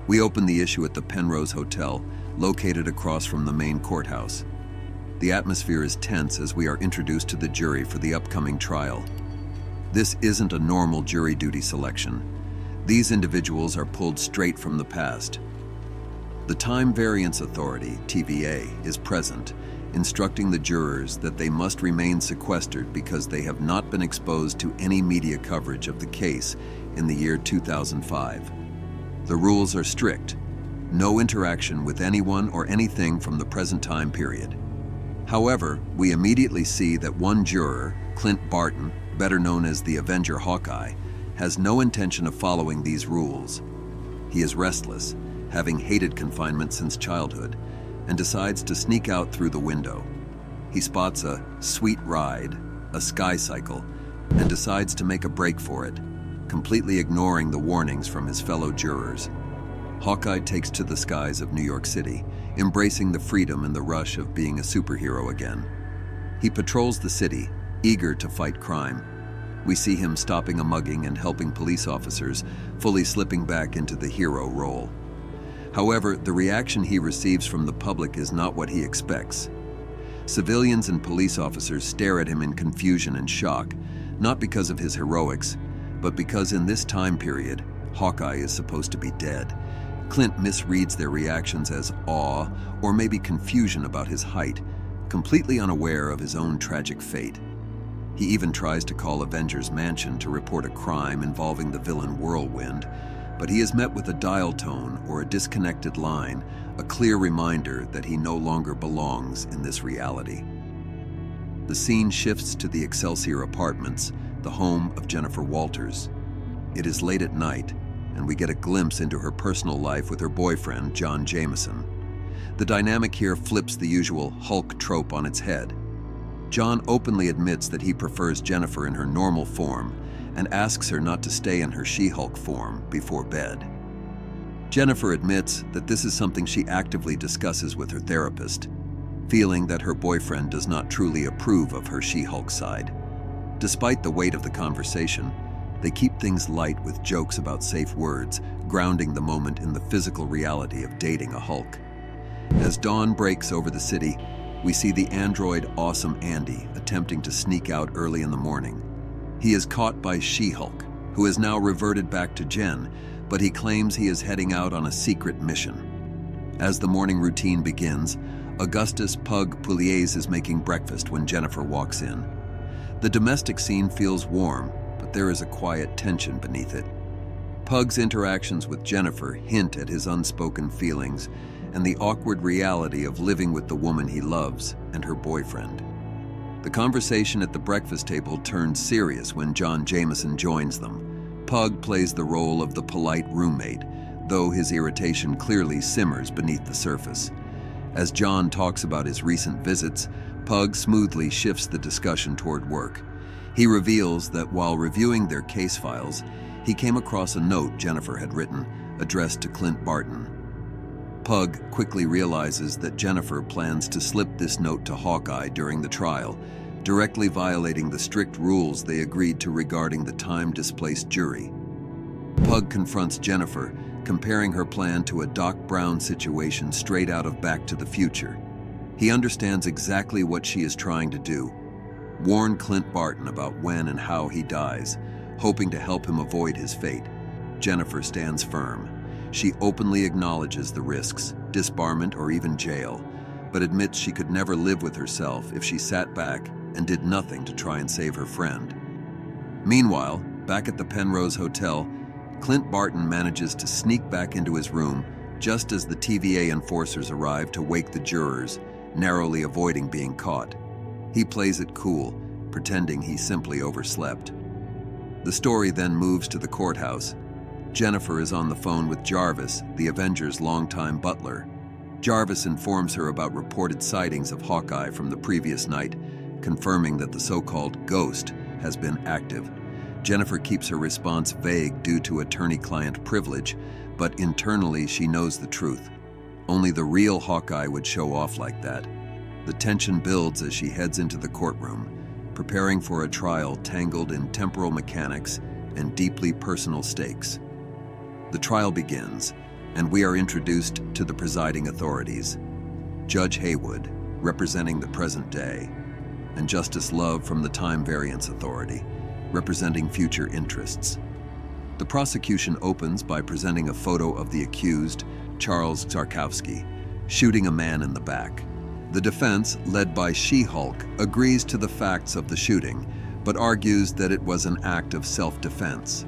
We open the issue at the Penrose Hotel, located across from the main courthouse. The atmosphere is tense as we are introduced to the jury for the upcoming trial. This isn't a normal jury duty selection. These individuals are pulled straight from the past. The Time Variance Authority, TVA, is present, instructing the jurors that they must remain sequestered because they have not been exposed to any media coverage of the case in the year 2005. The rules are strict. No interaction with anyone or anything from the present time period. However, we immediately see that one juror, Clint Barton, better known as the Avenger Hawkeye, has no intention of following these rules. He is restless, having hated confinement since childhood, and decides to sneak out through the window. He spots a sweet ride, a sky cycle, and decides to make a break for it, completely ignoring the warnings from his fellow jurors. Hawkeye takes to the skies of New York City, embracing the freedom and the rush of being a superhero again. He patrols the city, eager to fight crime. We see him stopping a mugging and helping police officers, fully slipping back into the hero role. However, the reaction he receives from the public is not what he expects. Civilians and police officers stare at him in confusion and shock, not because of his heroics, but because in this time period, Hawkeye is supposed to be dead. Clint misreads their reactions as awe or maybe confusion about his height, completely unaware of his own tragic fate. He even tries to call Avengers Mansion to report a crime involving the villain Whirlwind, but he is met with a dial tone or a disconnected line, a clear reminder that he no longer belongs in this reality. The scene shifts to the Excelsior Apartments, the home of Jennifer Walters. It is late at night, and we get a glimpse into her personal life with her boyfriend, John Jameson. The dynamic here flips the usual Hulk trope on its head. John openly admits that he prefers Jennifer in her normal form and asks her not to stay in her She-Hulk form before bed. Jennifer admits that this is something she actively discusses with her therapist, feeling that her boyfriend does not truly approve of her She-Hulk side. Despite the weight of the conversation, they keep things light with jokes about safe words, grounding the moment in the physical reality of dating a Hulk. As dawn breaks over the city, we see the android Awesome Andy attempting to sneak out early in the morning. He is caught by She-Hulk, who has now reverted back to Jen, but he claims he is heading out on a secret mission. As the morning routine begins, Augustus Pug Pugliese is making breakfast when Jennifer walks in. The domestic scene feels warm, but there is a quiet tension beneath it. Pug's interactions with Jennifer hint at his unspoken feelings and the awkward reality of living with the woman he loves and her boyfriend. The conversation at the breakfast table turns serious when John Jameson joins them. Pug plays the role of the polite roommate, though his irritation clearly simmers beneath the surface. As John talks about his recent visits, Pug smoothly shifts the discussion toward work. He reveals that while reviewing their case files, he came across a note Jennifer had written, addressed to Clint Barton. Pug quickly realizes that Jennifer plans to slip this note to Hawkeye during the trial, directly violating the strict rules they agreed to regarding the time-displaced jury. Pug confronts Jennifer, comparing her plan to a Doc Brown situation straight out of Back to the Future. He understands exactly what she is trying to do: warn Clint Barton about when and how he dies, hoping to help him avoid his fate. Jennifer stands firm. She openly acknowledges the risks, disbarment or even jail, but admits she could never live with herself if she sat back and did nothing to try and save her friend. Meanwhile, back at the Penrose Hotel, Clint Barton manages to sneak back into his room just as the TVA enforcers arrive to wake the jurors, narrowly avoiding being caught. He plays it cool, pretending he simply overslept. The story then moves to the courthouse. Jennifer is on the phone with Jarvis, the Avengers' longtime butler. Jarvis informs her about reported sightings of Hawkeye from the previous night, confirming that the so-called ghost has been active. Jennifer keeps her response vague due to attorney-client privilege, but internally she knows the truth. Only the real Hawkeye would show off like that. The tension builds as she heads into the courtroom, preparing for a trial tangled in temporal mechanics and deeply personal stakes. The trial begins, and we are introduced to the presiding authorities, Judge Haywood, representing the present day, and Justice Love from the Time Variance Authority, representing future interests. The prosecution opens by presenting a photo of the accused, Charles Zarkowski, shooting a man in the back. The defense, led by She-Hulk, agrees to the facts of the shooting, but argues that it was an act of self-defense.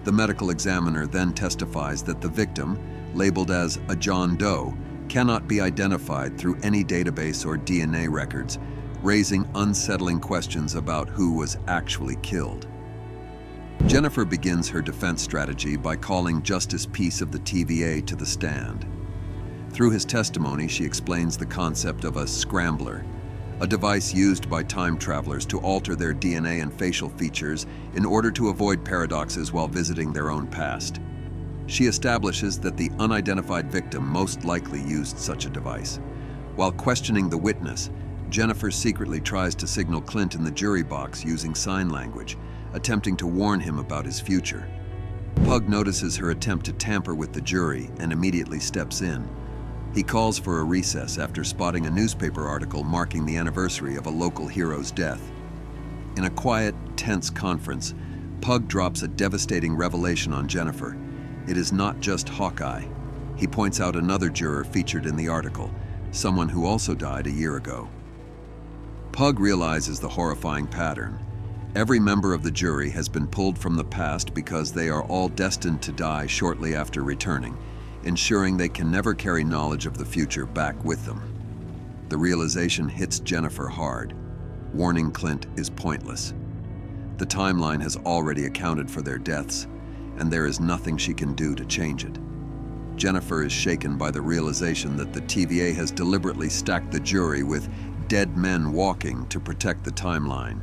The medical examiner then testifies that the victim, labeled as a John Doe, cannot be identified through any database or DNA records, raising unsettling questions about who was actually killed. Jennifer begins her defense strategy by calling Justice Peace of the TVA to the stand. Through his testimony, she explains the concept of a scrambler, a device used by time travelers to alter their DNA and facial features in order to avoid paradoxes while visiting their own past. She establishes that the unidentified victim most likely used such a device. While questioning the witness, Jennifer secretly tries to signal Clint in the jury box using sign language, attempting to warn him about his future. Pug notices her attempt to tamper with the jury and immediately steps in. He calls for a recess after spotting a newspaper article marking the anniversary of a local hero's death. In a quiet, tense conference, Pug drops a devastating revelation on Jennifer. It is not just Hawkeye. He points out another juror featured in the article, someone who also died a year ago. Pug realizes the horrifying pattern. Every member of the jury has been pulled from the past because they are all destined to die shortly after returning, ensuring they can never carry knowledge of the future back with them. The realization hits Jennifer hard. Warning Clint is pointless. The timeline has already accounted for their deaths, and there is nothing she can do to change it. Jennifer is shaken by the realization that the TVA has deliberately stacked the jury with dead men walking to protect the timeline.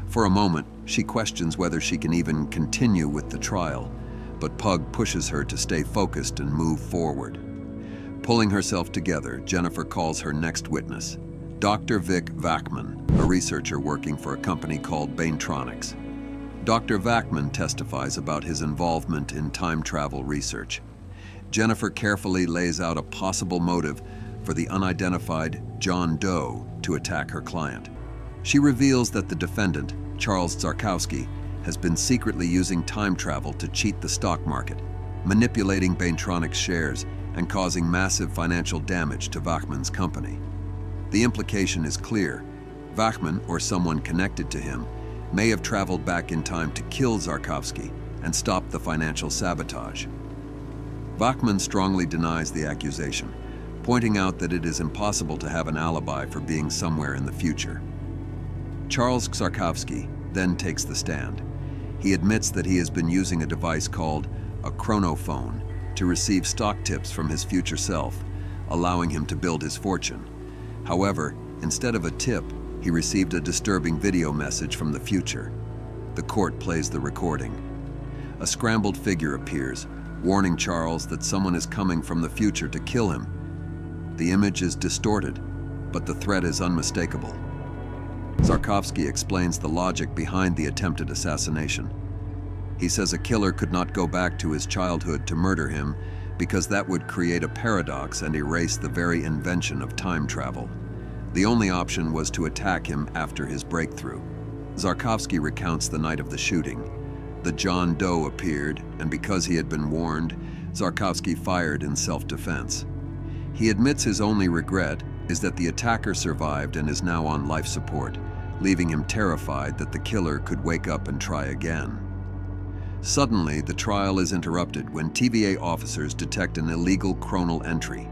For a moment, she questions whether she can even continue with the trial, but Pug pushes her to stay focused and move forward. Pulling herself together, Jennifer calls her next witness, Dr. Vic Vachman, a researcher working for a company called Baintronics. Dr. Vachman testifies about his involvement in time travel research. Jennifer carefully lays out a possible motive for the unidentified John Doe to attack her client. She reveals that the defendant, Charles Zarkowski, has been secretly using time travel to cheat the stock market, manipulating Baintronics shares and causing massive financial damage to Vachman's company. The implication is clear. Vachman, or someone connected to him, may have traveled back in time to kill Zarkowski and stop the financial sabotage. Vachman strongly denies the accusation, pointing out that it is impossible to have an alibi for being somewhere in the future. Charles Zarkowski then takes the stand. He admits that he has been using a device called a chronophone to receive stock tips from his future self, allowing him to build his fortune. However, instead of a tip, he received a disturbing video message from the future. The court plays the recording. A scrambled figure appears, warning Charles that someone is coming from the future to kill him. The image is distorted, but the threat is unmistakable. Zarkowski explains the logic behind the attempted assassination. He says a killer could not go back to his childhood to murder him because that would create a paradox and erase the very invention of time travel. The only option was to attack him after his breakthrough. Zarkowski recounts the night of the shooting. The John Doe appeared, and because he had been warned, Zarkowski fired in self-defense. He admits his only regret is that the attacker survived and is now on life support, leaving him terrified that the killer could wake up and try again. Suddenly, the trial is interrupted when TVA officers detect an illegal chronal entry.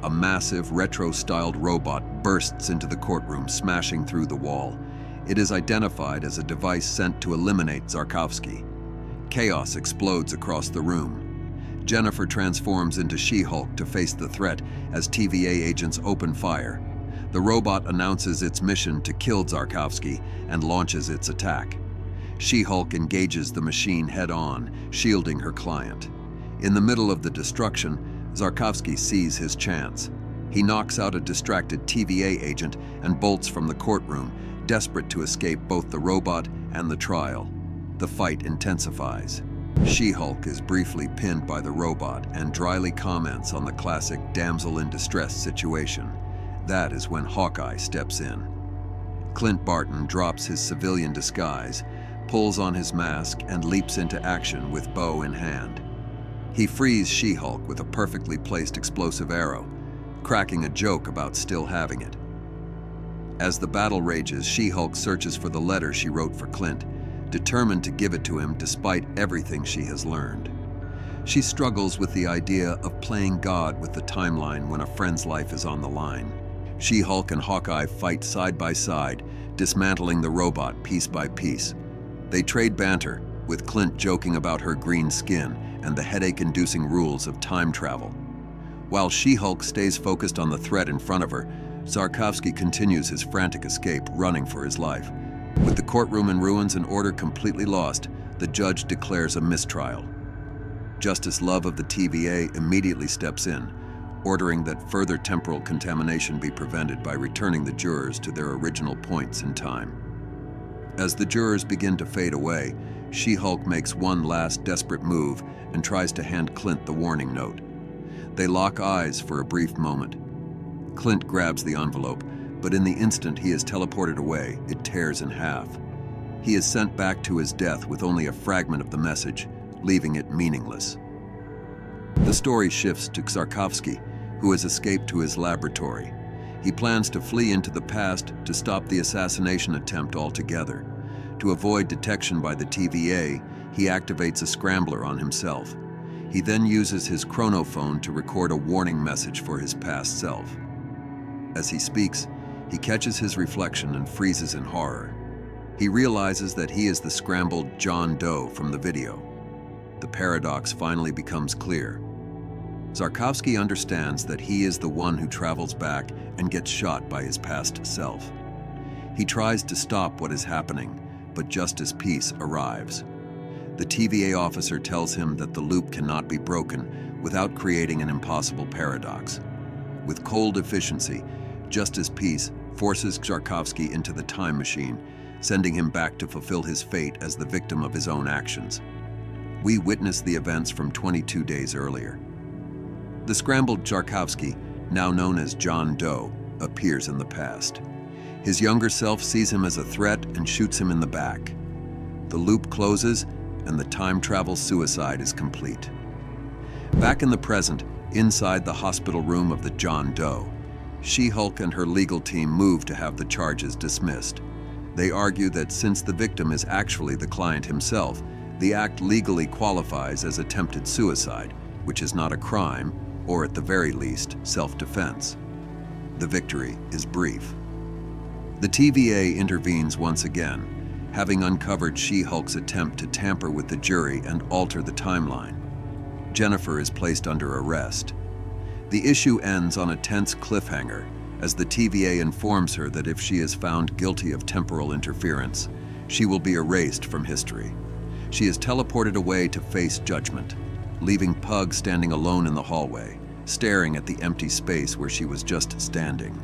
A massive, retro-styled robot bursts into the courtroom, smashing through the wall. It is identified as a device sent to eliminate Zarkowski. Chaos explodes across the room. Jennifer transforms into She-Hulk to face the threat as TVA agents open fire. The robot announces its mission to kill Zarkowski and launches its attack. She-Hulk engages the machine head-on, shielding her client. In the middle of the destruction, Zarkowski sees his chance. He knocks out a distracted TVA agent and bolts from the courtroom, desperate to escape both the robot and the trial. The fight intensifies. She-Hulk is briefly pinned by the robot and dryly comments on the classic damsel in distress situation. That is when Hawkeye steps in. Clint Barton drops his civilian disguise, pulls on his mask, and leaps into action with bow in hand. He frees She-Hulk with a perfectly placed explosive arrow, cracking a joke about still having it. As the battle rages, She-Hulk searches for the letter she wrote for Clint, determined to give it to him despite everything she has learned. She struggles with the idea of playing God with the timeline when a friend's life is on the line. She-Hulk and Hawkeye fight side by side, dismantling the robot piece by piece. They trade banter, with Clint joking about her green skin and the headache-inducing rules of time travel. While She-Hulk stays focused on the threat in front of her, Zarkovsky continues his frantic escape, running for his life. With the courtroom in ruins and order completely lost, the judge declares a mistrial. Justice Love of the TVA immediately steps in, ordering that further temporal contamination be prevented by returning the jurors to their original points in time. As the jurors begin to fade away, She-Hulk makes one last desperate move and tries to hand Clint the warning note. They lock eyes for a brief moment. Clint grabs the envelope, but in the instant he is teleported away, it tears in half. He is sent back to his death with only a fragment of the message, leaving it meaningless. The story shifts to Zarkovsky, who has escaped to his laboratory. He plans to flee into the past to stop the assassination attempt altogether. To avoid detection by the TVA, he activates a scrambler on himself. He then uses his chronophone to record a warning message for his past self. As he speaks, he catches his reflection and freezes in horror. He realizes that he is the scrambled John Doe from the video. The paradox finally becomes clear. Zarkovsky understands that he is the one who travels back and gets shot by his past self. He tries to stop what is happening, but just as peace arrives. The TVA officer tells him that the loop cannot be broken without creating an impossible paradox. With cold efficiency, just as peace forces Zarkovsky into the time machine, sending him back to fulfill his fate as the victim of his own actions. We witness the events from 22 days earlier. The scrambled Zarkovsky, now known as John Doe, appears in the past. His younger self sees him as a threat and shoots him in the back. The loop closes, and the time travel suicide is complete. Back in the present, inside the hospital room of the John Doe, She-Hulk and her legal team move to have the charges dismissed. They argue that since the victim is actually the client himself, the act legally qualifies as attempted suicide, which is not a crime, or at the very least, self-defense. The victory is brief. The TVA intervenes once again, having uncovered She-Hulk's attempt to tamper with the jury and alter the timeline. Jennifer is placed under arrest. The issue ends on a tense cliffhanger as the TVA informs her that if she is found guilty of temporal interference, she will be erased from history. She is teleported away to face judgment, leaving Pug standing alone in the hallway, staring at the empty space where she was just standing.